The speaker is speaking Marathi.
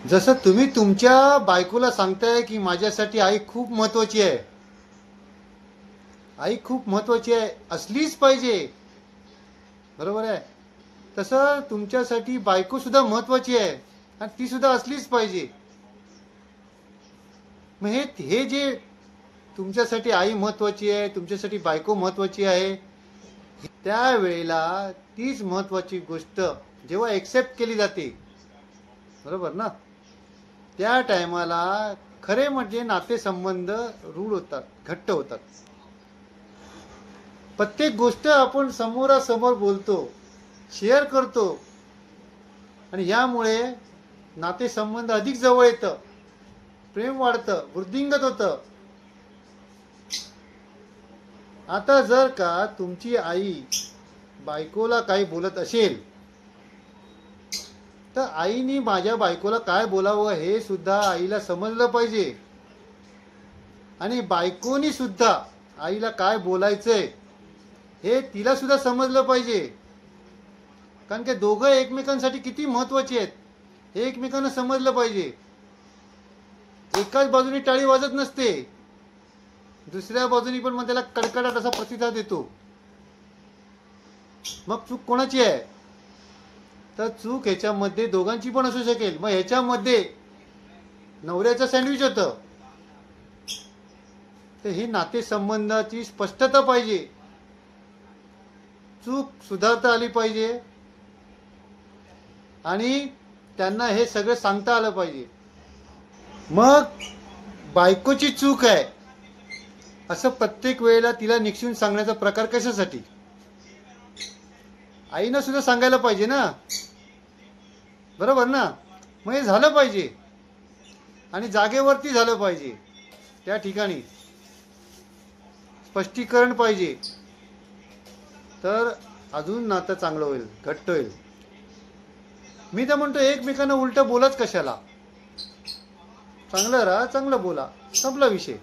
जसं तुम्ही तुमच्या बायकोला सांगताय की माझ्यासाठी आई खूप महत्वाची आहे, आई खूप महत्वाची आहे, असलीच पाहिजे, बरोबर आहे. तसं तुमच्यासाठी बायको सुद्धा महत्वाची आहे आणि ती सुद्धा असलीच पाहिजे. मग हे जे तुमच्यासाठी आई महत्वाची आहे, तुमच्यासाठी बायको महत्वाची आहे, त्यावेळेला तीच महत्वाची गोष्ट जेव्हा एक्सेप्ट केली जाते, बरोबर ना, त्या टायमाला खरे म्हणजे नातेसंबंध रूढ होतात, घट्ट होतात. प्रत्येक गोष्ट आपण समोरासमोर बोलतो, शेअर करतो आणि यामुळे नातेसंबंध अधिक जवळ येतं, प्रेम वाढतं, वृद्धिंगत होतं. आता जर का तुमची आई बायकोला काही बोलत असेल तर आईनी माझ्या बायकोला काय बोलावं हे सुद्धा आईला समजलं पाहिजे आणि बायकोनी सुद्धा आईला काय बोलायचंय हे तिला सुद्धा समजलं पाहिजे. कारण की दोघं एकमेकांसाठी किती महत्वाचे आहेत हे एकमेकांना समजलं पाहिजे. एकाच बाजूने टाळी वाजत नसते, दुसऱ्या बाजूनी पण मग त्याला कडकडाट असा प्रतिसाद येतो. मग चूक कोणाची आहे? तर चूक ह्याच्यामध्ये दोघांची पण असू शकेल. मग ह्याच्यामध्ये नवऱ्याचं सँडविच होतं. तर ही नातेसंबंधाची स्पष्टता पाहिजे, चूक सुधारता आली पाहिजे आणि त्यांना हे सगळं सांगता आलं पाहिजे. मग बायकोची चूक आहे असं प्रत्येक वेळेला तिला निक्षून सांगण्याचा प्रकार कशासाठी? आईनं सुद्धा सांगायला पाहिजे ना, बरोबर ना. मग हे झालं पाहिजे आणि जागेवरती झालं पाहिजे, त्या ठिकाणी स्पष्टीकरण पाहिजे, तर अजून नातं चांगलं होईल, घट्ट होईल. मी तर म्हणतो एकमेकांना उलट बोलाच कशाला, चांगलं राहा, चांगलं बोला, संपला विषय.